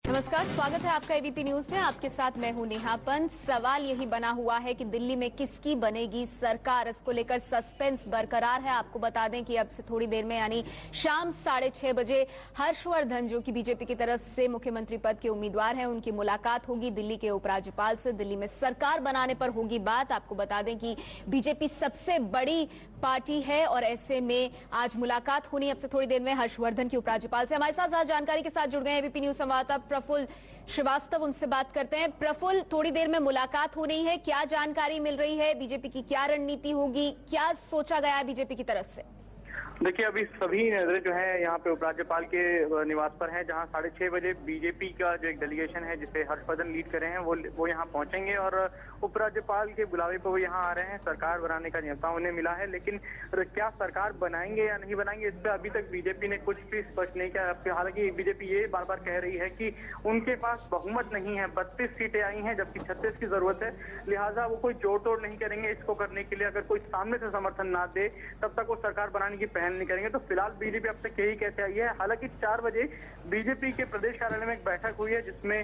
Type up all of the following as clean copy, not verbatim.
नमस्कार, स्वागत है आपका एबीपी न्यूज में। आपके साथ मैं हूं नेहा पंत। सवाल यही बना हुआ है कि दिल्ली में किसकी बनेगी सरकार। इसको लेकर सस्पेंस बरकरार है। आपको बता दें कि अब से थोड़ी देर में यानी शाम 6:30 बजे हर्षवर्धन, जो कि बीजेपी की तरफ से मुख्यमंत्री पद के उम्मीदवार हैं, उनकी मुलाकात होगी दिल्ली के उपराज्यपाल से। दिल्ली में सरकार बनाने पर होगी बात। आपको बता दें कि बीजेपी सबसे बड़ी पार्टी है और ऐसे में आज मुलाकात होनी अब से थोड़ी देर में हर्षवर्धन की उपराज्यपाल से। हमारे साथ जानकारी के साथ जुड़ गए एबीपी न्यूज संवाददाता प्रफुल्ल श्रीवास्तव, उनसे बात करते हैं। प्रफुल्ल, थोड़ी देर में मुलाकात होनी है, क्या जानकारी मिल रही है? बीजेपी की क्या रणनीति होगी, क्या सोचा गया है बीजेपी की तरफ से? देखिए, अभी सभी नजरें जो है यहाँ पे उपराज्यपाल के निवास पर हैं, जहाँ 6:30 बजे बीजेपी का जो एक डेलीगेशन है जिसे हर्षवर्धन लीड कर रहे हैं वो यहाँ पहुंचेंगे और उपराज्यपाल के बुलावे पर वो यहाँ आ रहे हैं। सरकार बनाने का न्योता उन्हें मिला है, लेकिन क्या सरकार बनाएंगे या नहीं बनाएंगे, इस पर अभी तक बीजेपी ने कुछ भी स्पष्ट नहीं किया। हालांकि बीजेपी ये बार बार कह रही है कि उनके पास बहुमत नहीं है, 32 सीटें आई हैं जबकि 36 की जरूरत है, लिहाजा वो कोई जोड़ तोड़ नहीं करेंगे इसको करने के लिए। अगर कोई सामने से समर्थन ना दे तब तक वो सरकार बनाने की पहल नहीं करेंगे। तो फिलहाल बीजेपी अब तक यही कहते आई है। हालांकि 4 बजे बीजेपी के प्रदेश कार्यालय में एक बैठक हुई है जिसमें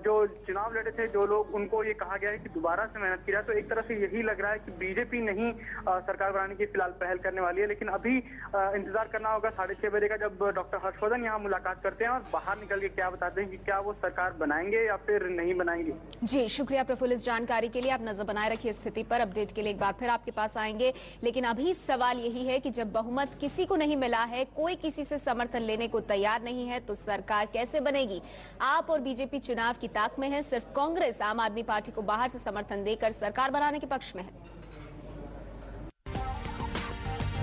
जो चुनाव लड़े थे जो लोग, उनको ये कहा गया है कि दोबारा से मेहनत की जाए। तो एक तरह से यही लग रहा है कि बीजेपी नहीं सरकार बनाने की फिलहाल पहल करने वाली है, लेकिन अभी इंतजार करना होगा 6:30 बजे का, जब डॉक्टर हर्षवर्धन यहाँ मुलाकात करते हैं और बाहर निकल के क्या बताते हैं कि क्या वो सरकार बनाएंगे या फिर नहीं बनाएंगे। जी, शुक्रिया प्रफुल्ल इस जानकारी के लिए। आप नजर बनाए रखिए स्थिति पर। अपडेट के लिए एक बार फिर आपके पास आएंगे, लेकिन अभी सवाल यही है कि जब बहुमत किसी को नहीं मिला है, कोई किसी से समर्थन लेने को तैयार नहीं है, तो सरकार कैसे बनेगी? आप और बीजेपी चुनाव की ताक में है। सिर्फ कांग्रेस आम आदमी पार्टी को बाहर से समर्थन देकर सरकार बनाने के पक्ष में है।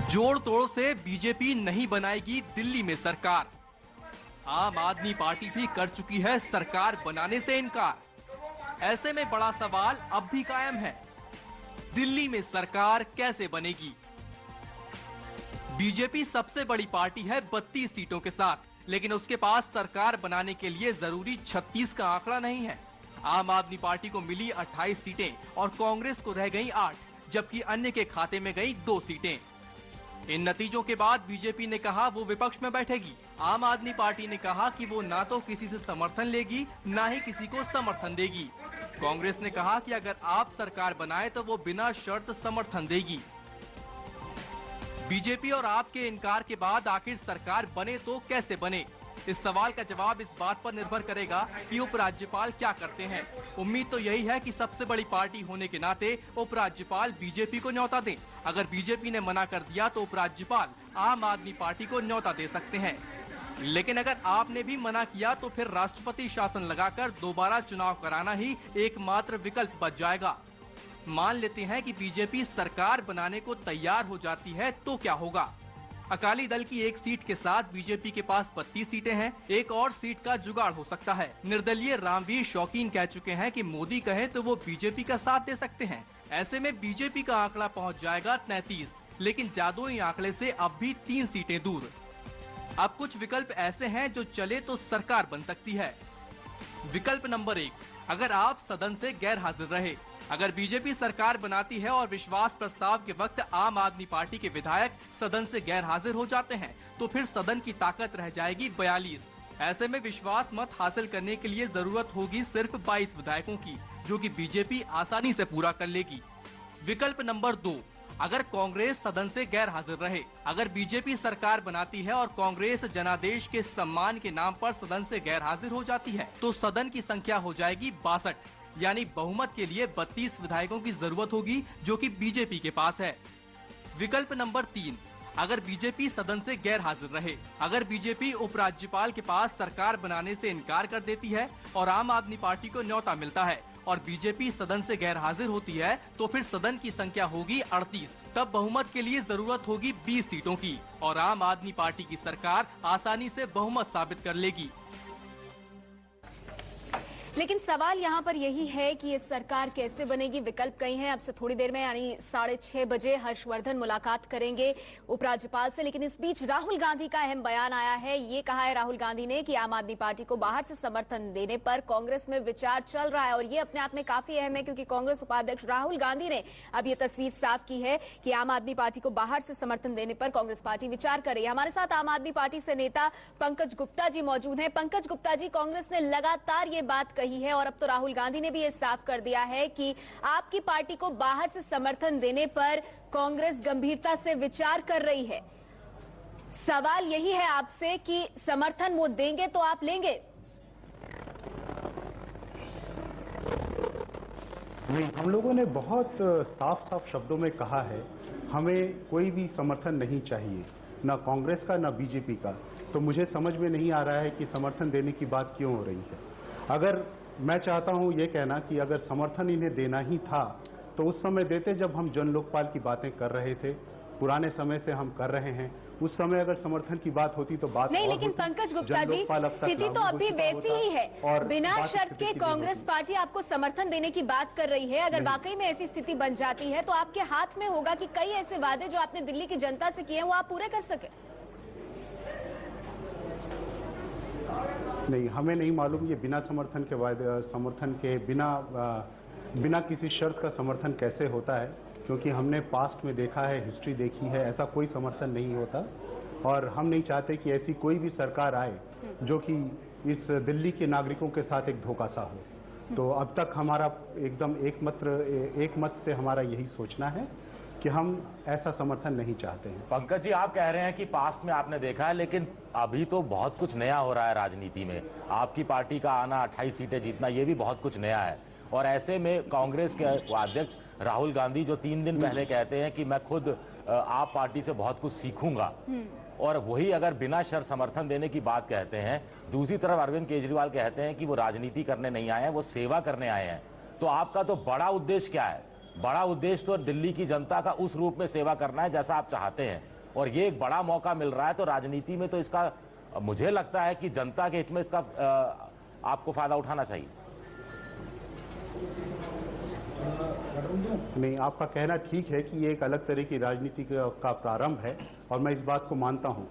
जोड़ तोड़ से बीजेपी नहीं बनाएगी दिल्ली में सरकार। आम आदमी पार्टी भी कर चुकी है सरकार बनाने से इनकार। ऐसे में बड़ा सवाल अब भी कायम है, दिल्ली में सरकार कैसे बनेगी? बीजेपी सबसे बड़ी पार्टी है 32 सीटों के साथ, लेकिन उसके पास सरकार बनाने के लिए जरूरी 36 का आंकड़ा नहीं है। आम आदमी पार्टी को मिली 28 सीटें और कांग्रेस को रह गई 8, जबकि अन्य के खाते में गई 2 सीटें। इन नतीजों के बाद बीजेपी ने कहा वो विपक्ष में बैठेगी। आम आदमी पार्टी ने कहा कि वो ना तो किसी से समर्थन लेगी, ना ही किसी को समर्थन देगी। कांग्रेस ने कहा कि अगर आप सरकार बनाए तो वो बिना शर्त समर्थन देगी। बीजेपी और आप के इनकार के बाद आखिर सरकार बने तो कैसे बने? इस सवाल का जवाब इस बात पर निर्भर करेगा कि उपराज्यपाल क्या करते हैं। उम्मीद तो यही है कि सबसे बड़ी पार्टी होने के नाते उपराज्यपाल बीजेपी को न्योता दें। अगर बीजेपी ने मना कर दिया तो उपराज्यपाल आम आदमी पार्टी को न्योता दे सकते हैं। लेकिन अगर आपने भी मना किया तो फिर राष्ट्रपति शासन लगाकर दोबारा चुनाव कराना ही एकमात्र विकल्प बच जाएगा। मान लेते हैं कि बीजेपी सरकार बनाने को तैयार हो जाती है तो क्या होगा? अकाली दल की एक सीट के साथ बीजेपी के पास 32 सीटें हैं। एक और सीट का जुगाड़ हो सकता है। निर्दलीय रामवीर शौकीन कह चुके हैं कि मोदी कहे तो वो बीजेपी का साथ दे सकते हैं। ऐसे में बीजेपी का आंकड़ा पहुंच जाएगा 33, लेकिन जादुई आंकड़े से अब भी 3 सीटें दूर। अब कुछ विकल्प ऐसे हैं जो चले तो सरकार बन सकती है। विकल्प नंबर 1, अगर आप सदन से गैर हाजिर रहे। अगर बीजेपी सरकार बनाती है और विश्वास प्रस्ताव के वक्त आम आदमी पार्टी के विधायक सदन से गैर हाजिर हो जाते हैं तो फिर सदन की ताकत रह जाएगी 42। ऐसे में विश्वास मत हासिल करने के लिए जरूरत होगी सिर्फ 22 विधायकों की, जो कि बीजेपी आसानी से पूरा कर लेगी। विकल्प नंबर 2, अगर कांग्रेस सदन से गैर हाजिर रहे। अगर बीजेपी सरकार बनाती है और कांग्रेस जनादेश के सम्मान के नाम पर सदन से गैर हाजिर हो जाती है तो सदन की संख्या हो जाएगी 62, यानी बहुमत के लिए 32 विधायकों की जरूरत होगी, जो कि बीजेपी के पास है। विकल्प नंबर 3, अगर बीजेपी सदन से गैर हाजिर रहे। अगर बीजेपी उपराज्यपाल के पास सरकार बनाने से इनकार कर देती है और आम आदमी पार्टी को न्योता मिलता है और बीजेपी सदन से गैर हाजिर होती है तो फिर सदन की संख्या होगी 38। तब बहुमत के लिए जरूरत होगी 20 सीटों की और आम आदमी पार्टी की सरकार आसानी से बहुमत साबित कर लेगी। लेकिन सवाल यहाँ पर यही है कि ये सरकार कैसे बनेगी। विकल्प कई हैं। अब से थोड़ी देर में यानी 6:30 बजे हर्षवर्धन मुलाकात करेंगे उपराज्यपाल से, लेकिन इस बीच राहुल गांधी का अहम बयान आया है। ये कहा है राहुल गांधी ने कि आम आदमी पार्टी को बाहर से समर्थन देने पर कांग्रेस में विचार चल रहा है, और ये अपने आप में काफी अहम है क्योंकि कांग्रेस उपाध्यक्ष राहुल गांधी ने अब ये तस्वीर साफ की है कि आम आदमी पार्टी को बाहर से समर्थन देने पर कांग्रेस पार्टी विचार कर रही है। हमारे साथ आम आदमी पार्टी से नेता पंकज गुप्ता जी मौजूद हैं। पंकज गुप्ता जी, कांग्रेस ने लगातार ये बात कही है और अब तो राहुल गांधी ने भी ये साफ कर दिया है कि आपकी पार्टी को बाहर से समर्थन देने पर कांग्रेस गंभीरता से विचार कर रही है। सवाल यही है आपसे कि समर्थन वो देंगे तो आप लेंगे? नहीं, हम लोगों ने बहुत साफ साफ शब्दों में कहा है हमें कोई भी समर्थन नहीं चाहिए, ना कांग्रेस का ना बीजेपी का। तो मुझे समझ में नहीं आ रहा है कि समर्थन देने की बात क्यों हो रही है। अगर मैं चाहता हूं ये कहना कि अगर समर्थन इन्हें देना ही था तो उस समय देते जब हम जन लोकपाल की बातें कर रहे थे, पुराने समय से हम कर रहे हैं। उस समय अगर समर्थन की बात होती तो बात नहीं, लेकिन पंकज गुप्ता जी, स्थिति तो अभी वैसी ही है। बिना शर्त के कांग्रेस पार्टी आपको समर्थन देने की बात कर रही है। अगर वाकई में ऐसी स्थिति बन जाती है तो आपके हाथ में होगा कि कई ऐसे वादे जो आपने दिल्ली की जनता से किए हैं वो आप पूरे कर सके। नहीं, हमें नहीं मालूम ये बिना समर्थन के वादे, समर्थन के बिना किसी शर्त का समर्थन कैसे होता है, क्योंकि हमने पास्ट में देखा है, हिस्ट्री देखी है, ऐसा कोई समर्थन नहीं होता। और हम नहीं चाहते कि ऐसी कोई भी सरकार आए जो कि इस दिल्ली के नागरिकों के साथ एक धोखा सा हो। तो अब तक हमारा एकदम एक मत से हमारा यही सोचना है कि हम ऐसा समर्थन नहीं चाहते हैं। पंकज जी, आप कह रहे हैं कि पास्ट में आपने देखा है, लेकिन अभी तो बहुत कुछ नया हो रहा है राजनीति में। आपकी पार्टी का आना, 28 सीटें जीतना, ये भी बहुत कुछ नया है। और ऐसे में कांग्रेस के अध्यक्ष राहुल गांधी जो 3 दिन पहले कहते हैं कि मैं खुद आप पार्टी से बहुत कुछ सीखूंगा, और वही अगर बिना शर्त समर्थन देने की बात कहते हैं, दूसरी तरफ अरविंद केजरीवाल कहते हैं कि वो राजनीति करने नहीं आए हैं, वो सेवा करने आए हैं। तो आपका तो बड़ा उद्देश्य क्या है? बड़ा उद्देश्य तो दिल्ली की जनता का उस रूप में सेवा करना है जैसा आप चाहते हैं, और ये एक बड़ा मौका मिल रहा है। तो राजनीति में तो इसका मुझे लगता है कि जनता के हित में इसका आपको फायदा उठाना चाहिए। नहीं, आपका कहना ठीक है कि ये एक अलग तरह की राजनीति का प्रारंभ है और मैं इस बात को मानता हूं,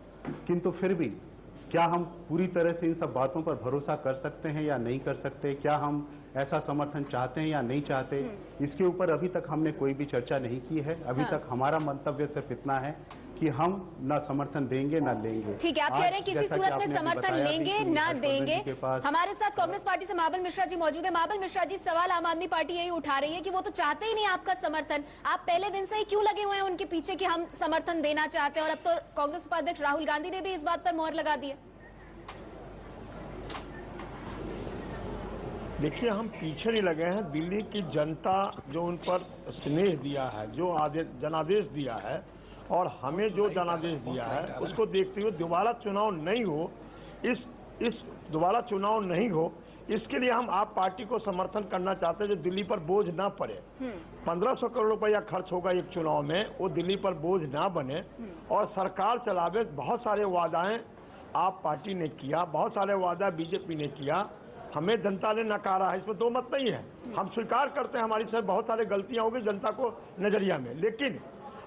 किंतु फिर भी क्या हम पूरी तरह से इन सब बातों पर भरोसा कर सकते हैं या नहीं कर सकते? क्या हम ऐसा समर्थन चाहते हैं या नहीं चाहते? इसके ऊपर अभी तक हमने कोई भी चर्चा नहीं की है। अभी तक हमारा मंतव्य सिर्फ इतना है कि हम ना समर्थन देंगे ना लेंगे। ठीक है, आप कह रहे हैं किसी सूरत में समर्थन लेंगे ना देंगे। हमारे साथ कांग्रेस पार्टी से महाबल मिश्रा जी मौजूद है। महाबल मिश्रा जी, सवाल आम आदमी पार्टी यही उठा रही है कि वो तो चाहते ही नहीं आपका समर्थन। आप पहले दिन से ही क्यों लगे हुए हैं उनके पीछे कि हम समर्थन देना चाहते हैं? और अब तो कांग्रेस उपाध्यक्ष राहुल गांधी ने भी इस बात पर मोहर लगा दी है। देखिए, हम पीछे नहीं लगे हैं। दिल्ली की जनता जो उन पर स्नेह दिया है, जो जनादेश दिया है, और हमें जो जनादेश दिया है, उसको देखते हुए दोबारा चुनाव नहीं हो, इस दोबारा चुनाव नहीं हो, इसके लिए हम आप पार्टी को समर्थन करना चाहते हैं जो दिल्ली पर बोझ ना पड़े। 1500 करोड़ रुपया खर्च होगा एक चुनाव में, वो दिल्ली पर बोझ ना बने और सरकार चलावे। बहुत सारे वादाएं आप पार्टी ने किया, बहुत सारे वादा बीजेपी ने किया, हमें जनता ने नकारा है, इसमें दो मत नहीं है। हम स्वीकार करते हैं हमारी से बहुत सारी गलतियां होगी जनता को नजरिया में, लेकिन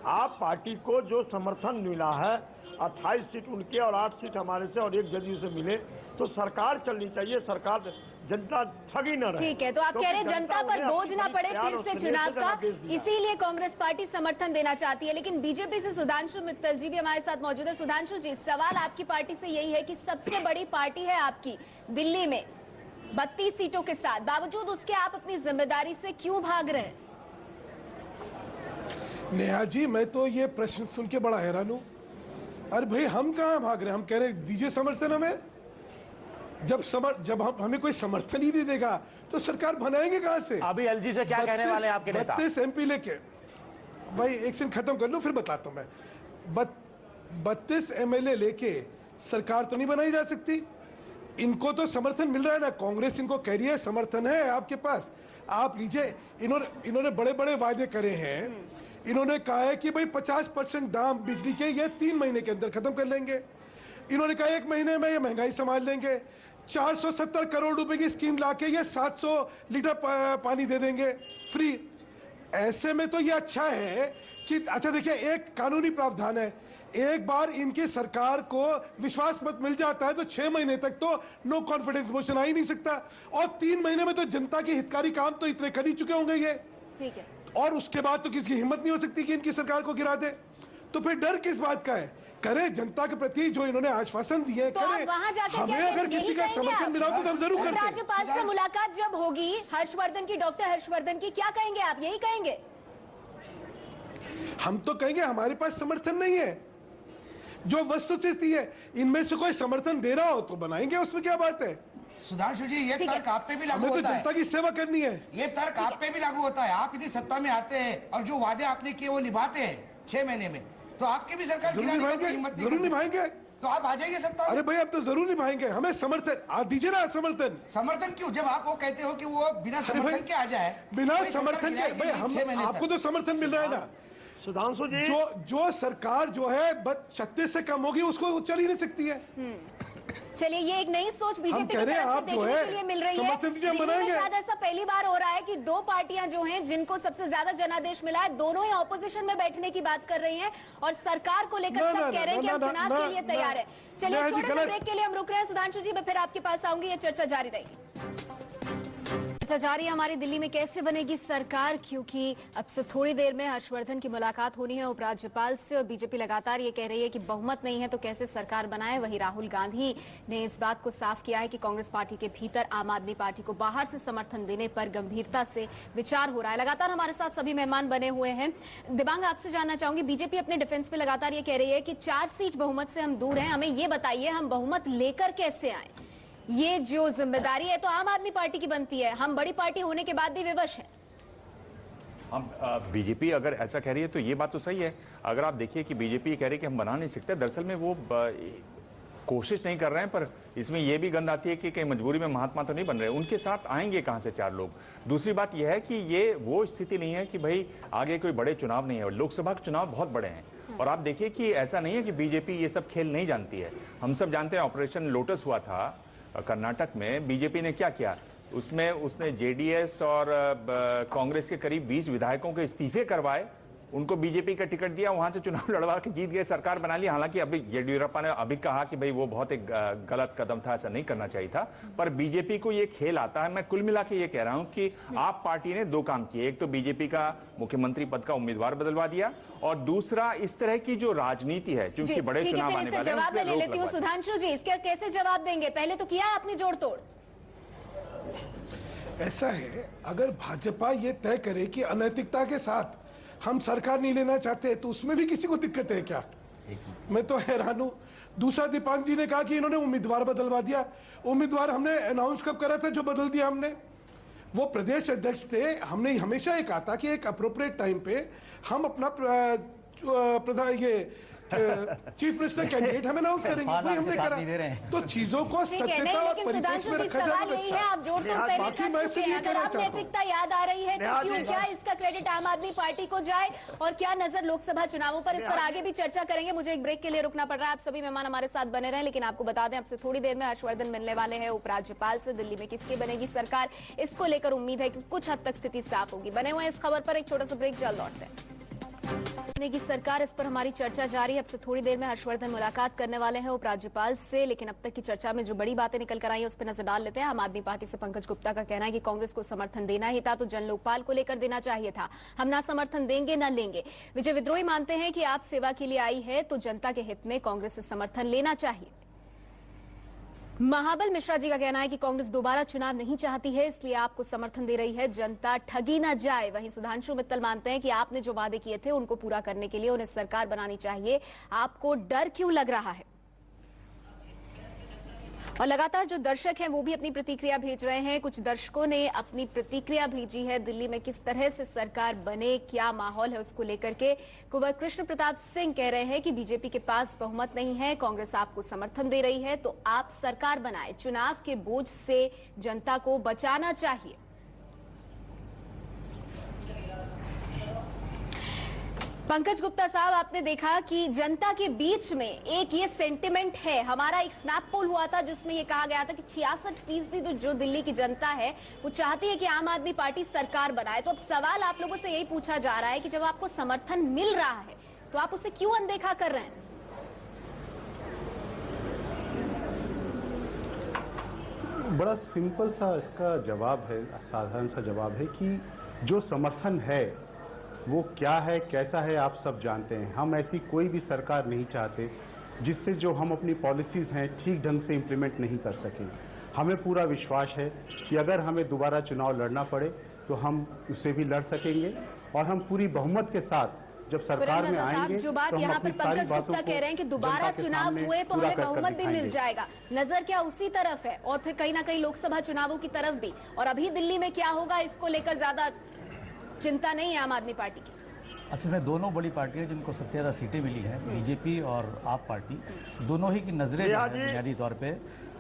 आप पार्टी को जो समर्थन मिला है, 28 सीट उनके और 8 सीट हमारे से और 1 जदयू से मिले, तो सरकार चलनी चाहिए। सरकार, जनता ठगी न रहे। ठीक है, तो आप कह रहे हैं जनता पर बोझ ना पड़े फिर से चुनाव का, इसीलिए कांग्रेस पार्टी समर्थन देना चाहती है। लेकिन बीजेपी से सुधांशु मित्तल जी भी हमारे साथ मौजूद है। सुधांशु जी, सवाल आपकी पार्टी से यही है कि सबसे बड़ी पार्टी है आपकी दिल्ली में 32 सीटों के साथ, बावजूद उसके आप अपनी जिम्मेदारी से क्यों भाग रहे हैं? नेहा जी, मैं तो ये प्रश्न सुन के बड़ा हैरान हूं। अरे भाई, हम कहां भाग रहे हैं? हम कह रहे हैं दीजिए समर्थन हमें। जब हमें कोई समर्थन ही नहीं देगा तो सरकार बनाएंगे कहां से? अभी एलजी से क्या कहने वाले हैं आपके नेता? 32 एमपी लेके, भाई एक सेकंड खत्म कर लो फिर बताता हूं मैं। 32 एमएलए लेके सरकार तो नहीं बनाई जा सकती। इनको तो समर्थन मिल रहा है ना, कांग्रेस इनको कह रही है समर्थन है आपके पास, आप लीजिए। इन्होंने बड़े बड़े वादे करे हैं। इन्होंने कहा है कि भाई 50% दाम बिजली के ये 3 महीने के अंदर खत्म कर लेंगे। इन्होंने कहा 1 महीने में ये महंगाई संभाल लेंगे। 470 करोड़ रुपए की स्कीम लाके ये 700 लीटर पानी दे देंगे फ्री। ऐसे में तो ये अच्छा है कि अच्छा देखिए, एक कानूनी प्रावधान है, एक बार इनकी सरकार को विश्वास मत मिल जाता है तो 6 महीने तक तो नो कॉन्फिडेंस मोशन आ ही नहीं सकता, और 3 महीने में तो जनता के हितकारी काम तो इतने कर ही चुके होंगे ये। ठीक है। और उसके बाद तो किसी की हिम्मत नहीं हो सकती कि इनकी सरकार को गिरा दे, तो फिर डर किस बात का है? करे जनता के प्रति जो इन्होंने आश्वासन दिए तो करे। वहां जाकर हमें अगर किसी का समर्थन मिला तो हम जरूर करते हैं। राज्यपाल से मुलाकात जब होगी हर्षवर्धन की, डॉक्टर हर्षवर्धन की, क्या कहेंगे आप? यही कहेंगे? हम तो कहेंगे हमारे पास समर्थन नहीं है, जो वस्तुस्थिति है इनमें से कोई समर्थन दे रहा हो तो बनाएंगे, उसमें क्या बात है? सुधांशु जी, ये तर्क आप पे भी लागू हमें तो होता है। जनता की सेवा करनी है। ये तर्क आप पे भी लागू होता है। आप यदि सत्ता में आते हैं और जो वादे आपने किए वो निभाते हैं 6 महीने में, तो आपकी भी सरकार गिराने की कोई हिम्मत नहीं जरूर करती। निभाएंगे। तो आप आ जाइए सत्ता में। अरे भाई अब तो जरूर निभाएंगे, हमें समर्थन आ दीजिए ना। समर्थन समर्थन क्यों? जब आप वो कहते हो कि वो बिना समर्थन के आ जाए, बिना कोई सरकार समर्थन के गिराएगी भाई नहीं 6 हम महीने आपको तक। तो समर्थन मिल रहा है ना। सुधांशु जी, जो सरकार जो है 36 से कम होगी उसको चल ही नहीं सकती है। चलिए, ये एक नई सोच बीजेपी की तरफ से देखने के लिए मिल रही है। दिल्ली में शायद ऐसा पहली बार हो रहा है कि 2 पार्टियां जो हैं जिनको सबसे ज्यादा जनादेश मिला है, दोनों ही ऑपोजिशन में बैठने की बात कर रही हैं और सरकार को लेकर सब कह रहे हैं कि हम चुनाव के लिए तैयार है। चलिए, छोटे से ब्रेक के लिए हम रुक रहे हैं। सुधांशु जी, मैं फिर आपके पास आऊंगी, ये चर्चा जारी रहेगी। चर्चा जारी है हमारी, दिल्ली में कैसे बनेगी सरकार, क्योंकि अब से थोड़ी देर में हर्षवर्धन की मुलाकात होनी है उपराज्यपाल से, और बीजेपी लगातार ये कह रही है कि बहुमत नहीं है तो कैसे सरकार बनाए। वहीं राहुल गांधी ने इस बात को साफ किया है कि कांग्रेस पार्टी के भीतर आम आदमी पार्टी को बाहर से समर्थन देने पर गंभीरता से विचार हो रहा है। लगातार हमारे साथ सभी मेहमान बने हुए हैं। दिबांग, आपसे जानना चाहूंगी, बीजेपी अपने डिफेंस में लगातार ये कह रही है कि 4 सीट बहुमत से हम दूर हैं, हमें ये बताइए हम बहुमत लेकर कैसे आए? ये जो जिम्मेदारी है तो आम आदमी पार्टी की बनती है, हम बड़ी पार्टी होने के बाद भी विवश हैं। हम बीजेपी अगर ऐसा कह रही है तो ये बात तो सही है। अगर आप देखिए कि बीजेपी कह रही है कि हम बना नहीं सकते, दरअसल में वो कोशिश नहीं कर रहे हैं, पर इसमें यह भी गंध आती है कि कहीं मजबूरी में महात्मा तो नहीं बन रहे। उनके साथ आएंगे कहां से 4 लोग? दूसरी बात यह है कि ये वो स्थिति नहीं है कि भाई आगे कोई बड़े चुनाव नहीं है, लोकसभा के चुनाव बहुत बड़े हैं। और आप देखिए कि ऐसा नहीं है कि बीजेपी ये सब खेल नहीं जानती है। हम सब जानते हैं ऑपरेशन लोटस हुआ था कर्नाटक में, बीजेपी ने क्या किया उसमें, उसने जेडीएस और कांग्रेस के करीब 20 विधायकों के इस्तीफे करवाए, उनको बीजेपी का टिकट दिया, वहां से चुनाव लड़वा के जीत गए, सरकार बना ली। हालांकि अभी येडियुरप्पा ने अभी कहा कि भाई वो बहुत एक गलत कदम था, ऐसा नहीं करना चाहिए था, पर बीजेपी को ये खेल आता है। मैं कुल मिला के ये कह रहा हूं कि आप पार्टी ने 2 काम किए, एक तो बीजेपी का मुख्यमंत्री पद का उम्मीदवार बदलवा दिया, और दूसरा इस तरह की जो राजनीति है, क्योंकि बड़े चुनाव आने वाले हैं, जवाब मैं ले लेती हूँ। सुधांशु जी, इसका कैसे जवाब देंगे? पहले तो किया आपने जोड़ तोड़। ऐसा है, अगर भाजपा ये तय करे कि अनैतिकता के साथ हम सरकार नहीं लेना चाहते तो उसमें भी किसी को दिक्कत है क्या? मैं तो हैरान हूं। दूसरा, दीपांग जी ने कहा कि इन्होंने उम्मीदवार बदलवा दिया। उम्मीदवार हमने अनाउंस कब करा था जो बदल दिया हमने? वो प्रदेश अध्यक्ष थे। हमने हमेशा ये कहा था कि एक अप्रोप्रिएट टाइम पे हम अपना प्रधान ये चीफ मिनिस्टर कैंडिडेट हम अनाउंस करेंगे, वही हमने करा। तो चीजों को सत्यता और परिपेक्ष में रखा सवाल यही है, आप जोड़ तोड़ पहले कर चुके हैं, अगर आप नैतिकता याद आ रही है तो क्यों क्या इसका क्रेडिट आम आदमी पार्टी को जाए, और क्या नजर लोकसभा चुनावों पर? इस पर आगे भी चर्चा करेंगे। मुझे एक ब्रेक के लिए रुकना पड़ रहा है। आप सभी मेहमान हमारे साथ बने रहे, लेकिन आपको बता दें अब से थोड़ी देर में हर्षवर्धन मिलने वाले हैं उपराज्यपाल से। दिल्ली में किसकी बनेगी सरकार, इसको लेकर उम्मीद है कि कुछ हद तक स्थिति साफ होगी। बने हुए इस खबर पर एक छोटा सा ब्रेक, जल्द लौटते हैं। की सरकार, इस पर हमारी चर्चा जारी है। अब से थोड़ी देर में हर्षवर्धन मुलाकात करने वाले हैं उपराज्यपाल से, लेकिन अब तक की चर्चा में जो बड़ी बातें निकल कर आई है उस पर नजर डाल लेते हैं। आम आदमी पार्टी से पंकज गुप्ता का कहना है कि कांग्रेस को समर्थन देना ही था तो जन लोकपाल को लेकर देना चाहिए था, हम ना समर्थन देंगे ना लेंगे। विजय विद्रोही मानते हैं कि आप सेवा के लिए आई है तो जनता के हित में कांग्रेस से समर्थन लेना चाहिए। महाबल मिश्रा जी का कहना है कि कांग्रेस दोबारा चुनाव नहीं चाहती है, इसलिए आपको समर्थन दे रही है, जनता ठगी ना जाए। वहीं सुधांशु मित्तल मानते हैं कि आपने जो वादे किए थे उनको पूरा करने के लिए उन्हें सरकार बनानी चाहिए, आपको डर क्यों लग रहा है? और लगातार जो दर्शक हैं वो भी अपनी प्रतिक्रिया भेज रहे हैं। कुछ दर्शकों ने अपनी प्रतिक्रिया भेजी है दिल्ली में किस तरह से सरकार बने, क्या माहौल है उसको लेकर के। कुंवर कृष्ण प्रताप सिंह कह रहे हैं कि बीजेपी के पास बहुमत नहीं है, कांग्रेस आपको समर्थन दे रही है तो आप सरकार बनाए, चुनाव के बोझ से जनता को बचाना चाहिए। पंकज गुप्ता साहब, आपने देखा कि जनता के बीच में एक ये सेंटिमेंट है। हमारा एक स्नैप पोल हुआ था जिसमें ये कहा गया था कि 66% तो जो दिल्ली की जनता है वो चाहती है कि आम आदमी पार्टी सरकार बनाए। तो अब सवाल आप लोगों से यही पूछा जा रहा है कि जब आपको समर्थन मिल रहा है तो आप उसे क्यों अनदेखा कर रहे हैं? बड़ा सिंपल सा इसका जवाब है, साधारण सा जवाब है कि जो समर्थन है वो क्या है, कैसा है, आप सब जानते हैं। हम ऐसी कोई भी सरकार नहीं चाहते जिससे जो हम अपनी पॉलिसीज हैं ठीक ढंग से इम्प्लीमेंट नहीं कर सकें। हमें पूरा विश्वास है कि अगर हमें दोबारा चुनाव लड़ना पड़े तो हम उसे भी लड़ सकेंगे और हम पूरी बहुमत के साथ जब सरकार में आएंगे। जो बात यहाँ पर पंकज गुप्ता कह रहे हैं कि दोबारा चुनाव हुए तो हमें बहुमत भी मिल जाएगा, नजर क्या उसी तरफ है और फिर कहीं ना कहीं लोकसभा चुनावों की तरफ भी। और अभी दिल्ली में क्या होगा इसको लेकर ज्यादा चिंता नहीं है आम आदमी पार्टी की। असल में दोनों बड़ी पार्टियां जिनको सबसे ज्यादा सीटें मिली हैं, बीजेपी और आप पार्टी, दोनों ही की नजरें बुनियादी तौर पे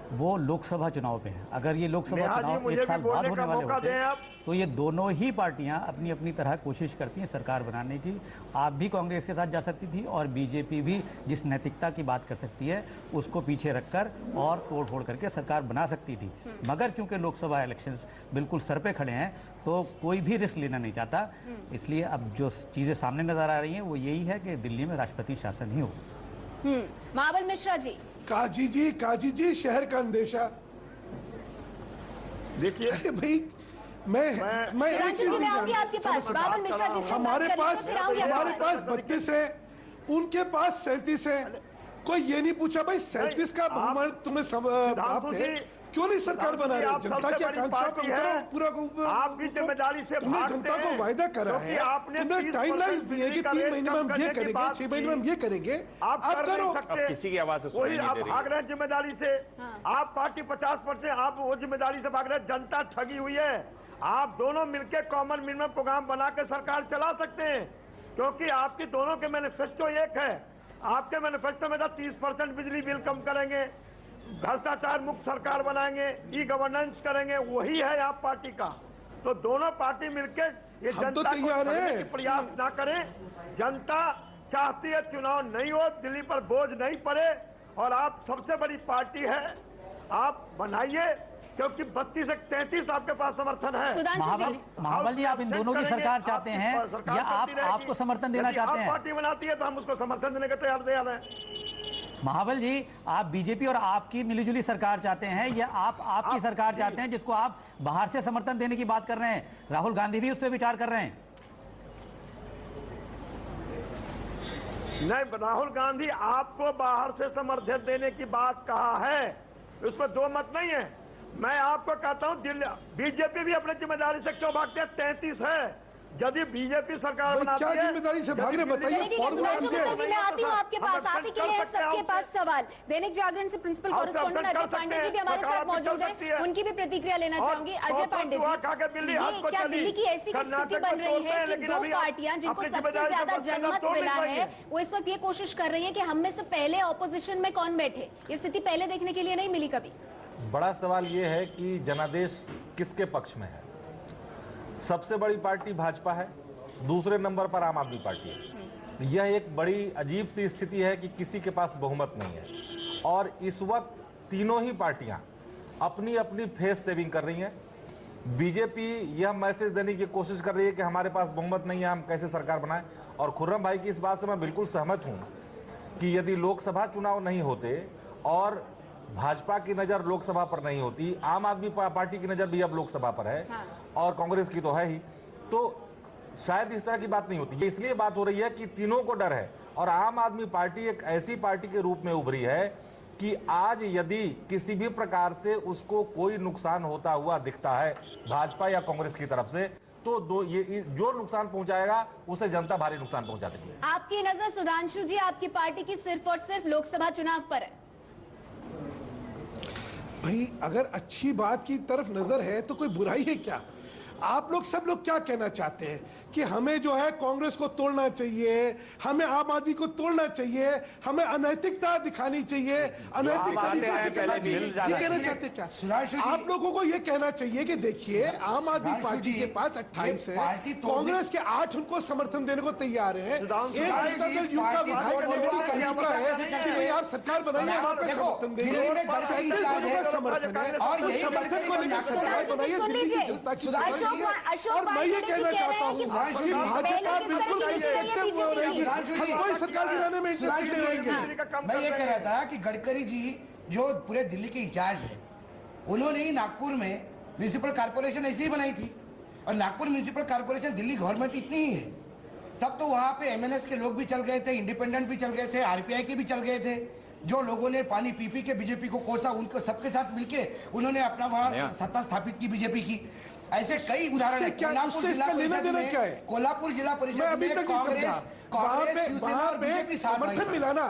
वो लोकसभा चुनाव पे हैं। अगर ये लोकसभा चुनाव एक साल बाद होने वाले होते तो ये दोनों ही पार्टियां अपनी अपनी तरह कोशिश करती हैं सरकार बनाने की। आप भी कांग्रेस के साथ जा सकती थी और बीजेपी भी जिस नैतिकता की बात कर सकती है उसको पीछे रखकर और तोड़ फोड़ करके सरकार बना सकती थी। मगर क्योंकि लोकसभा इलेक्शंस बिल्कुल सर पे खड़े हैं तो कोई भी रिस्क लेना नहीं चाहता। इसलिए अब जो चीजें सामने नजर आ रही हैं वो यही है कि दिल्ली में राष्ट्रपति शासन ही हो। महाबल मिश्रा जी। काजी जी शहर का अंदेशा। देखिए भाई मैं एक चीज आऊंगी आपके पास, महाबल मिश्रा जी से हमारे पास 32 है, उनके पास 37 है। कोई ये नहीं पूछा भाई 37 का बहुमत तुम्हें प्राप्त है, क्यों नहीं सरकार बना रहे? जनता की आकांक्षा को पूरा आपकी जिम्मेदारी से जनता को वायदा करा है, तुमने टाइमलाइन दी है कि 3 महीने में हम ये करेंगे, 6 महीने में हम ये करेंगे, आप करो। किसी की आवाज वही आप भाग रहे हैं जिम्मेदारी से। आप पार्टी 50%, आप वो जिम्मेदारी से भाग रहे हैं। जनता ठगी हुई है। आप दोनों मिलकर कॉमन मिनिमम प्रोग्राम बना के सरकार चला सकते हैं, क्योंकि आपकी दोनों के मैनिफेस्टो एक है। आपके मैनिफेस्टो में 30% बिजली बिल कम करेंगे, भ्रष्टाचार मुक्त सरकार बनाएंगे, ई गवर्नेंस करेंगे, वही है आप पार्टी का। तो दोनों पार्टी मिलकर ये जनता को ठगने की प्रयास ना करें। जनता चाहती है चुनाव नहीं हो, दिल्ली पर बोझ नहीं पड़े, और आप सबसे बड़ी पार्टी है, आप बनाइए, क्योंकि 32 से 33 आपके पास समर्थन है। महाबल जी, आप इन दोनों की सरकार चाहते हैं या आपको समर्थन देना चाहते हैं? पार्टी बनाती है तो हम उसको समर्थन देने के तैयार हैं। महाबल जी, आप बीजेपी और आपकी मिलीजुली सरकार चाहते हैं या आप आपकी सरकार चाहते हैं जिसको आप बाहर से समर्थन देने की बात कर रहे हैं? राहुल गांधी भी उस पर विचार कर रहे हैं। नहीं, राहुल गांधी आपको बाहर से समर्थन देने की बात कहा है, उस पर दो मत नहीं है। मैं आपको कहता हूं बीजेपी भी अपनी जिम्मेदारी से क्यों भागते हैं? 33 है। यदि बीजेपी सरकार बनाती है, क्या जिम्मेदारी से भाग रहे बताइए। मैं आती हूँ आपके पास, आप ही के लिए सबके पास सवाल। दैनिक जागरण से प्रिंसिपल कॉरेस्पॉन्डेंट अजय पांडे जी भी हमारे साथ मौजूद हैं, उनकी भी प्रतिक्रिया लेना चाहूंगी। अजय पांडे जी, ये क्या दिल्ली की ऐसी स्थिति बन रही है कि दो पार्टियां जिनको सबसे ज्यादा जनमत मिला है वो इस वक्त ये कोशिश कर रही है कि हम में से पहले ऑपोजिशन में कौन बैठे? ये स्थिति पहले देखने के लिए नहीं मिली कभी। बड़ा सवाल ये है कि जनादेश किसके पक्ष में है। सबसे बड़ी पार्टी भाजपा है, दूसरे नंबर पर आम आदमी पार्टी है। यह एक बड़ी अजीब सी स्थिति है कि किसी के पास बहुमत नहीं है, और इस वक्त तीनों ही पार्टियां अपनी अपनी फेस सेविंग कर रही हैं। बीजेपी यह मैसेज देने की कोशिश कर रही है कि हमारे पास बहुमत नहीं है, हम कैसे सरकार बनाएं। और खुर्रम भाई की इस बात से मैं बिल्कुल सहमत हूं कि यदि लोकसभा चुनाव नहीं होते और भाजपा की नजर लोकसभा पर नहीं होती, आम आदमी पार्टी की नजर भी अब लोकसभा पर है, और कांग्रेस की तो है ही, तो शायद इस तरह की बात नहीं होती। इसलिए बात हो रही है कि तीनों को डर है, और आम आदमी पार्टी एक ऐसी पार्टी के रूप में उभरी है कि आज यदि किसी भी प्रकार से उसको कोई नुकसान होता हुआ दिखता है भाजपा या कांग्रेस की तरफ से, तो ये जो नुकसान पहुंचाएगा उसे जनता भारी नुकसान पहुंचा देगी। आपकी नजर सुधांशु जी, आपकी पार्टी की सिर्फ और सिर्फ लोकसभा चुनाव पर है। भाई अगर अच्छी बात की तरफ नजर है तो कोई बुराई है क्या? आप लोग सब लोग क्या कहना चाहते हैं कि हमें जो है कांग्रेस को तोड़ना चाहिए, हमें आम आदमी को तोड़ना चाहिए, हमें अनैतिकता दिखानी चाहिए, अनैतिकता कहना चाहते क्या? आप लोगों को ये कहना चाहिए कि देखिए आम आदमी पार्टी के पास 28 है, कांग्रेस के 8 उनको समर्थन देने को तैयार है। आप सरकार बनाइए, समर्थन देंगे और यही समर्थन को लेकर सरकार बनाइए। और मैं ये कहना चाहता हूँ कि भाजपा बिल्कुल कोई सरकार गिराने में इंटरेस्ट नहीं रहेंगे। मैं ये कह रहा था कि गडकरी जी जो पूरे दिल्ली के इंचार्ज है, उन्होंने ही नागपुर में म्यूनिसिपल कॉर्पोरेशन ऐसे ही बनाई थी और Nagpur municipal corporation Delhi government इतनी ही है। तब तो वहां पे एमएनएस के लोग भी चल गए थे, इंडिपेंडेंट भी चल गए थे, आरपीआई के भी चल गए थे। जो लोगों ने पानी पी के बीजेपी को कोसा, उनको सबके साथ मिलके उन्होंने अपना वहां सत्ता स्थापित की बीजेपी की। ऐसे कई उदाहरण है। कोल्हापुर जिला परिषद में कांग्रेस शिवसेना और बीजेपी समर्थन मिला ना,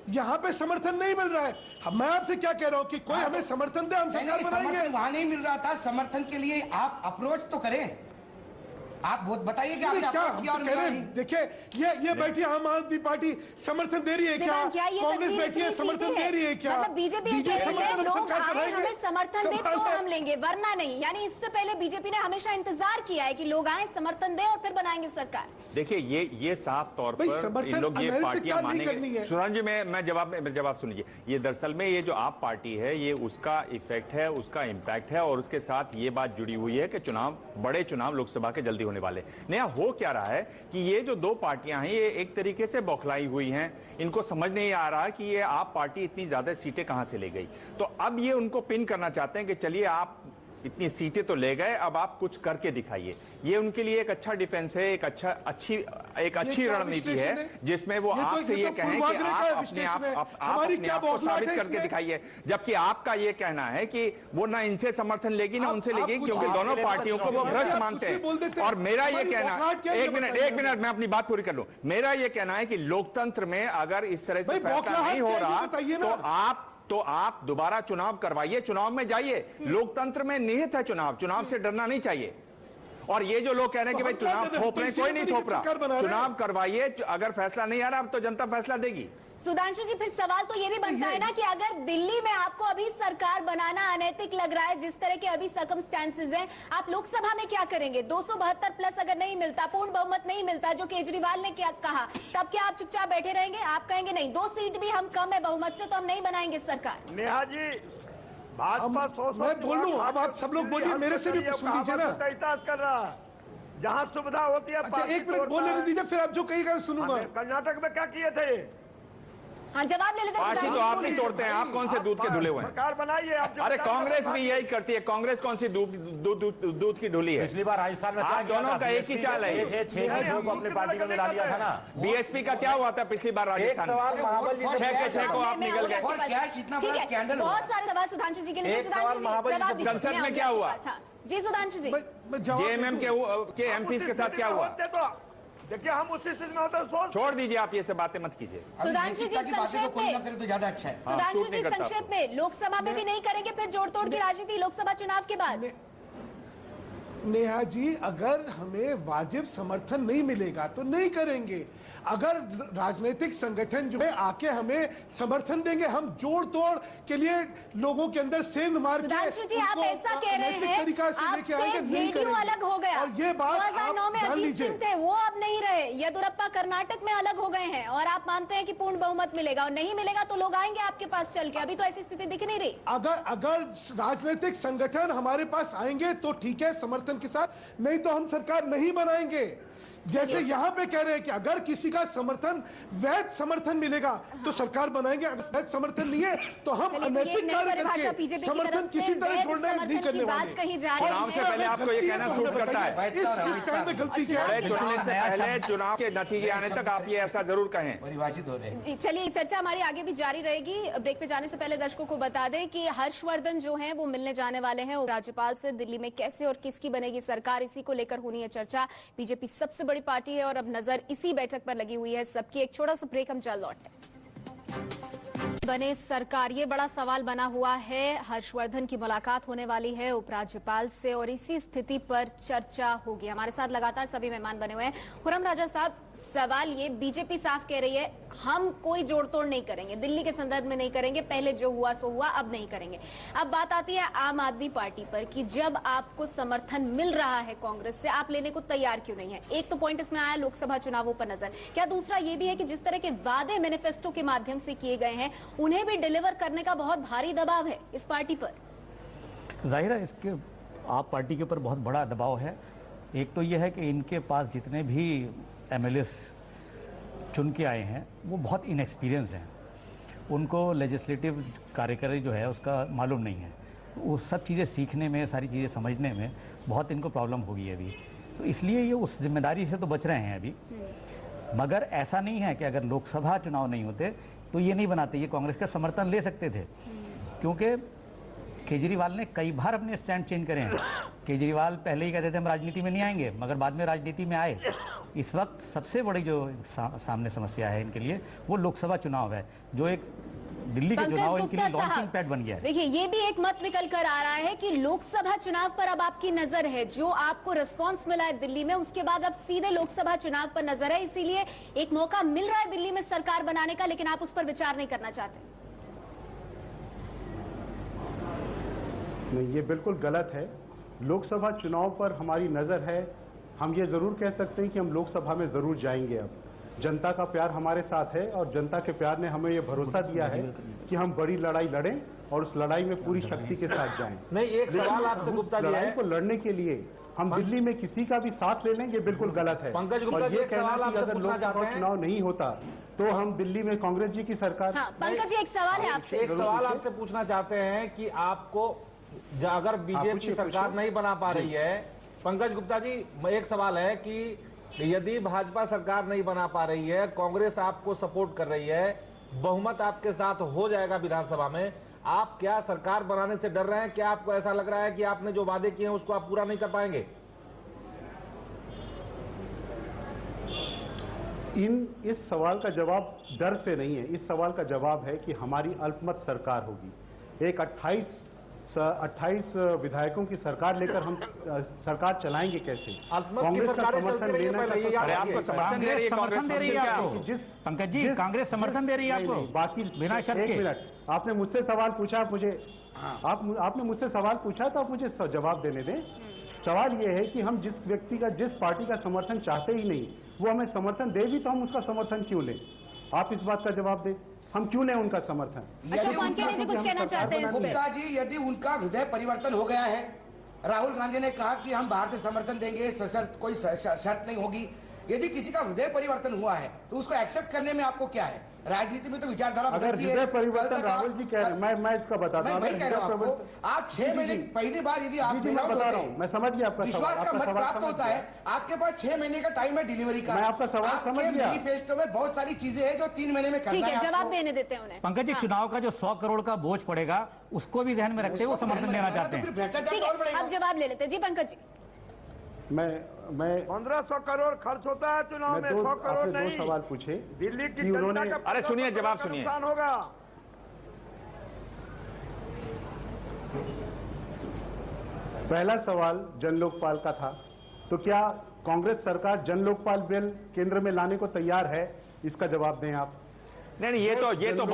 यहाँ पे समर्थन नहीं मिल रहा है। मैं आपसे क्या कह रहा हूँ कि कोई हमें समर्थन दे, हम सरकार बनाएंगे। समर्थन वहां नहीं मिल रहा था, समर्थन के लिए आप अप्रोच तो करें। आप बहुत बताइए कि आपने अप्रोच किया और मिला नहीं। देखिए ये बैठी आम आदमी पार्टी समर्थन दे रही है क्या? कांग्रेस बैठी है समर्थन दे रही है क्या? मतलब बीजेपी लोग आए हमें समर्थन दे तो हम लेंगे, वरना नहीं। यानी इससे पहले बीजेपी ने हमेशा इंतजार किया है कि लोग आए समर्थन दे और फिर बनाएंगे सरकार। देखिए ये साफ तौर पर इन लोग ये पार्टियां मानेंगे। सुधांशु जी मैं जवाब सुनिए। ये दरअसल में ये जो आप पार्टी है ये उसका इफेक्ट है, उसका इम्पैक्ट है और उसके साथ ये बात जुड़ी हुई है कि बड़े चुनाव लोकसभा के जल्दी होने वाले। नया हो क्या रहा है कि ये जो दो पार्टियां हैं ये एक तरीके से बौखलाई हुई हैं। इनको समझ नहीं आ रहा कि ये आप पार्टी इतनी ज्यादा सीटें कहां से ले गई। तो अब ये उनको पिन करना चाहते हैं कि चलिए आप इतनी सीटें तो ले गए, अब आप कुछ करके दिखाइए। ये उनके लिए एक अच्छा डिफेंस है, एक अच्छी रणनीति है जिसमें वो आपसे ये कहें कि आप अपने आप को साबित करके दिखाइए। जबकि आपका ये कहना है कि वो ना इनसे समर्थन लेगी ना उनसे लेगी, क्योंकि दोनों पार्टियों को वो भ्रष्ट मानते हैं। और मेरा ये कहना, एक मिनट मैं अपनी बात पूरी कर लूं। मेरा ये कहना है कि लोकतंत्र में अगर इस तरह से फैसला नहीं हो रहा तो आप दोबारा चुनाव करवाइए, चुनाव में जाइए। लोकतंत्र में निहित है चुनाव से डरना नहीं चाहिए। और ये जो लोग कह रहे हैं कि भाई चुनाव थोप रहे हैं, कोई नहीं थोप रहा, चुनाव करवाइए। अगर फैसला नहीं आ रहा अब तो जनता फैसला देगी। सुधांशु जी फिर सवाल तो ये भी बनता है ना कि अगर दिल्ली में आपको अभी सरकार बनाना अनैतिक लग रहा है, जिस तरह के अभी सर्कमस्टेंसेस हैं, आप लोकसभा में क्या करेंगे? 272 प्लस अगर नहीं मिलता, पूर्ण बहुमत नहीं मिलता, जो केजरीवाल ने क्या कहा, तब क्या आप चुपचाप बैठे रहेंगे? आप कहेंगे नहीं 2 सीट भी हम कम है बहुमत से तो हम नहीं बनाएंगे सरकार। नेहा जी भाजपा मैं बोल लूं, अब आप सब लोग बोलिए, मेरे से भी सुन लीजिए ना। कर रहा है जहाँ सुविधा होती है। अच्छा 1 मिनट बोलने दीजिए, फिर आप जो कहिएगा सुनूंगा। कर्नाटक में क्या किए थे? हाँ जवाब ले लेते हैं। पार्टी तो आप नहीं तोड़ते हैं, आप कौन से दूध के धुले हुए हैं? सरकार बनाइए आप। अरे कांग्रेस भी यही करती है। कांग्रेस कौन सी दूध की ढुली है? पिछली बार राजस्थान में आप दोनों का एक ही चाल है। 6 को अपनी पार्टी में मिला लिया था ना। बीएसपी का क्या हुआ था पिछली बार राजस्थान में? 6 को आप निकल गए। बहुत सारे सवाल सुधांशु जी के लिए। संसद में क्या हुआ जी सुधांशु जी? जेएमएम के एमपी के साथ क्या हुआ? देखिए हम उसी स्थिति में होते हैं। छोड़ दीजिए, आप ये सब बातें मत कीजिए। सुधांशु जी संक्षेप में तो ज्यादा अच्छा है। सुधांशु जी संक्षेप में लोकसभा में भी नहीं करेंगे फिर जोड़ तोड़ की राजनीति लोकसभा चुनाव के बाद? नेहा जी अगर हमें वाजिब समर्थन नहीं मिलेगा तो नहीं करेंगे। अगर राजनीतिक संगठन जो है आके हमें समर्थन देंगे, हम जोड़ तोड़ के लिए लोगों के अंदर सेंध मार के सुधांशु जी आप ऐसा कह रहे हैं आपसे जेडीयू अलग हो गया। और ये बात 2009 में अजीत सिंह थे, वो अब नहीं रहे। येदियुरप्पा कर्नाटक में अलग हो गए हैं और आप मानते हैं कि पूर्ण बहुमत मिलेगा और नहीं मिलेगा तो लोग आएंगे आपके पास चल के। अभी तो ऐसी स्थिति दिख नहीं रही। अगर राजनीतिक संगठन हमारे पास आएंगे तो ठीक है समर्थन के साथ, नहीं तो हम सरकार नहीं बनाएंगे। जैसे यहाँ पे कह रहे हैं कि अगर किसी का समर्थन वैध समर्थन मिलेगा तो सरकार बनाएंगे, अगर वैध समर्थन नहीं है तो हम अनैतिक कार्य करके समर्थन किसी तरह जोड़ना नहीं करने वाले। चुनाव से पहले आपको ये कहना सूट करता है? इस टाइम में गलती क्या है? चुनने से पहले चुनाव के नतीजे आने तक आप ये ऐसा जरूर कहें। परिभाषित हो रहे हैं। चलिए चर्चा हमारी आगे भी जारी रहेगी। ब्रेक पे जाने से पहले दर्शकों को बता दें कि हर्षवर्धन जो है वो मिलने जाने वाले हैं राज्यपाल से। दिल्ली में कैसे और किसकी बनेगी सरकार, इसी को लेकर होनी है चर्चा। बीजेपी सबसे बड़ी पार्टी है और अब नजर इसी बैठक पर लगी हुई है सबकी। एक छोटा सा ब्रेक, हम जल्द लौटते हैं। बने सरकार, ये बड़ा सवाल बना हुआ है। हर्षवर्धन की मुलाकात होने वाली है उपराज्यपाल से और इसी स्थिति पर चर्चा होगी। हमारे साथ लगातार सभी मेहमान बने हुए हैं। खुर्रम राजा साहब, सवाल ये, बीजेपी साफ कह रही है हम कोई जोड़तोड़ नहीं करेंगे, दिल्ली के संदर्भ में नहीं करेंगे, पहले जो हुआ सो हुआ, अब नहीं करेंगे। अब बात आती है आम आदमी पार्टी पर कि जब आपको समर्थन मिल रहा है कांग्रेस से, आप लेने को तैयार क्यों नहीं है? एक तो पॉइंट इसमें आया लोकसभा चुनावों पर नजर, क्या दूसरा ये भी है कि जिस तरह के वादे मैनिफेस्टो के माध्यम से किए गए हैं उन्हें भी डिलीवर करने का बहुत भारी दबाव है इस पार्टी पर? जाहिर है इसके आप पार्टी के ऊपर बहुत बड़ा दबाव है। एक तो यह है कि इनके पास जितने भी एमएलएस चुन के आए हैं वो बहुत इनएक्सपीरियंस हैं, उनको लेजिस्लेटिव कार्यकारी जो है उसका मालूम नहीं है, वो सब चीज़ें सीखने में, सारी चीज़ें समझने में बहुत इनको प्रॉब्लम होगी अभी। तो इसलिए ये उस जिम्मेदारी से तो बच रहे हैं अभी। मगर ऐसा नहीं है कि अगर लोकसभा चुनाव नहीं होते तो ये नहीं बनाते, ये कांग्रेस का समर्थन ले सकते थे, क्योंकि केजरीवाल ने कई बार अपने स्टैंड चेंज करे हैं। केजरीवाल पहले ही कहते थे हम राजनीति में नहीं आएंगे, मगर बाद में राजनीति में आए। इस वक्त सबसे बड़ी जो सामने समस्या है इनके लिए वो लोकसभा चुनाव है, जो एक दिल्ली के चुनाव इनके लिए लॉन्चिंग पैड बन गया है। देखिए, ये भी एक मत निकल कर आ रहा है कि लोकसभा चुनाव पर अब आपकी नजर है, जो आपको रिस्पांस मिला है दिल्ली में, उसके बाद अब सीधे लोकसभा चुनाव पर नजर है, इसीलिए एक मौका मिल रहा है दिल्ली में सरकार बनाने का, लेकिन आप उस पर विचार नहीं करना चाहते। नहीं, ये बिल्कुल गलत है। लोकसभा चुनाव पर हमारी नजर है। हम ये जरूर कह सकते हैं कि हम लोकसभा में जरूर जाएंगे। अब जनता का प्यार हमारे साथ है और जनता के प्यार ने हमें ये भरोसा दिया है कि हम बड़ी लड़ाई लड़ें और उस लड़ाई में पूरी शक्ति के साथ जाएं। नहीं, एक सवाल आपसे गुप्ता जी, लड़ाई को लड़ने के लिए हम दिल्ली में किसी का भी साथ ले लें, ये बिल्कुल गलत है। पंकज गुप्ता जी, एक सवाल आपसे पूछना चाहते हैं। चुनाव नहीं होता तो हम दिल्ली में कांग्रेस जी की सरकार। पंकज जी, एक सवाल है आपसे। एक सवाल आपसे पूछना चाहते हैं कि आपको अगर बीजेपी सरकार नहीं बना पा रही है, पंकज गुप्ता जी, एक सवाल है कि यदि भाजपा सरकार नहीं बना पा रही है, कांग्रेस आपको सपोर्ट कर रही है, बहुमत आपके साथ हो जाएगा विधानसभा में, आप क्या सरकार बनाने से डर रहे हैं? क्या आपको ऐसा लग रहा है कि आपने जो वादे किए हैं उसको आप पूरा नहीं कर पाएंगे? इस सवाल का जवाब डर से नहीं है। इस सवाल का जवाब है कि हमारी अल्पमत सरकार होगी। एक 28 विधायकों की सरकार लेकर हम सरकार चलाएंगे कैसे? कांग्रेस सरकार समर्थन लेना आपको समर्थन दे रही है, समर्थन दे रही है आपको। पंकज जी, कांग्रेस समर्थन दे रही है आपको बाकी बिना शर्त के। एक मिनट, आपने मुझसे सवाल पूछा, आपने मुझसे सवाल पूछा तो आप मुझे जवाब देने दें। सवाल ये है कि हम जिस पार्टी का समर्थन चाहते ही नहीं, वो हमें समर्थन दे भी तो हम उसका समर्थन क्यों लें? आप इस बात का जवाब दें, हम क्यों लें उनका समर्थन? कुछ कहना चाहते हैं गुप्ता जी, यदि उनका हृदय परिवर्तन हो गया है, राहुल गांधी ने कहा कि हम बाहर से समर्थन देंगे, सशर्त, कोई शर्त नहीं होगी, यदि किसी का हृदय परिवर्तन हुआ है तो उसको एक्सेप्ट करने में आपको क्या है? राजनीति में तो विचारधारा बदलती है। हृदय परिवर्तन राहुल जी कह रहे हैं, मैं इसका बताता हूं। मैं कह रहा हूं आपको, आप 6 महीने की पहली बार यदि आप मैं बता रहा हूं, मैं समझ गया आपका विश्वास का मत प्राप्त होता है, आपके पास 6 महीने का टाइम है डिलीवरी का। मैं आपका सवाल समझ गया। मैनिफेस्टो में बहुत सारी चीजें हैं जो 3 महीने में करना है। जवाब देने देते हैं उन्हें। पंकज जी, चुनाव का जो 100 करोड़ का बोझ पड़ेगा उसको भी ध्यान में रखते हुए वो समर्थन देना चाहते हैं। अब जवाब ले लेते हैं। जी पंकज जी, मैं 1500 करोड़ खर्च होता है चुनाव में, 100 करोड़ नहीं। 2 सवाल पूछे दिल्ली की जनता का, अरे सुनिए, जवाब सुनिए। नुकसान होगा। पहला सवाल जन लोकपाल का था, तो क्या कांग्रेस सरकार जन लोकपाल बिल केंद्र में लाने को तैयार है? इसका जवाब दें आप। नहीं, ये तो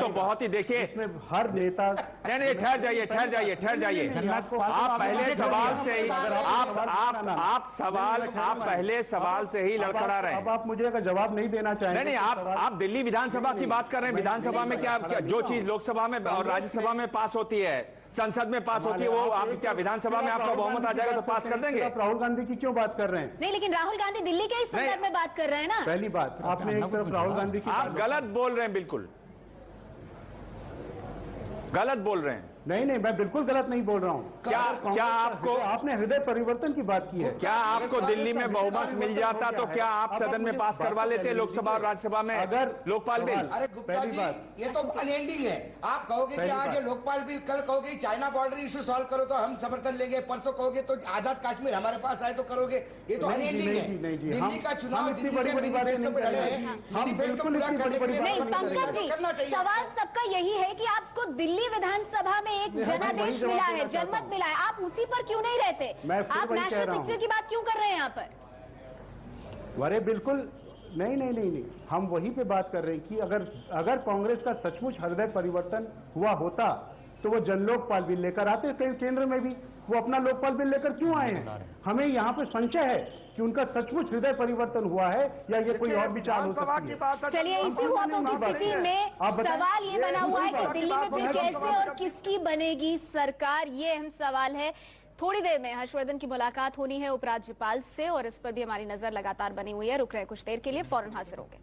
बहुत ही देखिए, इसमें हर नेता नहीं, ठहर जाइए। आप पहले सवाल से ही आप पहले सवाल से ही लड़खड़ा रहे हैं। अब आप मुझे अगर जवाब नहीं देना चाहेंगे। नहीं, आप दिल्ली विधानसभा की बात कर रहे हैं। विधानसभा में क्या जो चीज लोकसभा में और राज्यसभा में पास होती है, संसद में पास होती है, वो आप क्या विधानसभा में आपका बहुमत आ जाएगा तो पास कर देंगे? आप राहुल गांधी की क्यों बात कर रहे हैं? नहीं, लेकिन राहुल गांधी दिल्ली के इस संदर्भ में बात कर रहे हैं ना। पहली बात, आपने एक तरफ राहुल गांधी की, आप गलत बोल रहे हैं, बिल्कुल गलत बोल रहे हैं। नहीं नहीं, मैं बिल्कुल गलत नहीं बोल रहा हूँ। क्या आपने हृदय परिवर्तन की बात की है। क्या आपको दिल्ली में बहुमत मिल जाता तो क्या आप सदन में पास करवा लेते लोकसभा और राज्यसभा में अगर लोकपाल बिल? अरे गुप्ता जी, ये तो अनएंडिंग है। आप कहोगे कि आज ये लोकपाल बिल, कल कहोगे चाइना बॉर्डर इशू सॉल्व करो तो हम समर्थन लेंगे, परसों कहोगे तो आजाद कश्मीर हमारे पास आए तो करोगे। ये तो अनएंडिंग है। दिल्ली का चुनाव दिल्ली के मैनिफेस्टो पे लड़े हैं, मैनिफेस्टो पूरा करने के लिए नहीं पंकज जी, सवाल सबका यही है कि आपको दिल्ली विधानसभा में एक जनादेश मिला है, जनमत मिला है, आप उसी पर क्यों नहीं रहते? आप नेशनल पिक्चर की बात क्यों कर रहे हैं यहाँ पर? अरे बिल्कुल नहीं, हम वही पे बात कर रहे हैं कि अगर कांग्रेस का सचमुच हृदय परिवर्तन हुआ होता तो वो जन लोकपाल बिल लेकर आते। केंद्र में भी वो अपना लोकपाल बिल लेकर क्यों आए हैं? हमें यहाँ पे संशय है कि उनका सचमुच हृदय परिवर्तन हुआ है या ये कोई और विचार हो सकती है। चलिए, इसी हुआपों की स्थिति में सवाल ये बना हुआ है कि दिल्ली में फिर कैसे और किसकी बनेगी सरकार, ये अहम सवाल है। थोड़ी देर में हर्षवर्धन की मुलाकात होनी है उपराज्यपाल से और इस पर भी हमारी नजर लगातार बनी हुई है। रुक रहे कुछ देर के लिए, फौरन हाजिर होंगे।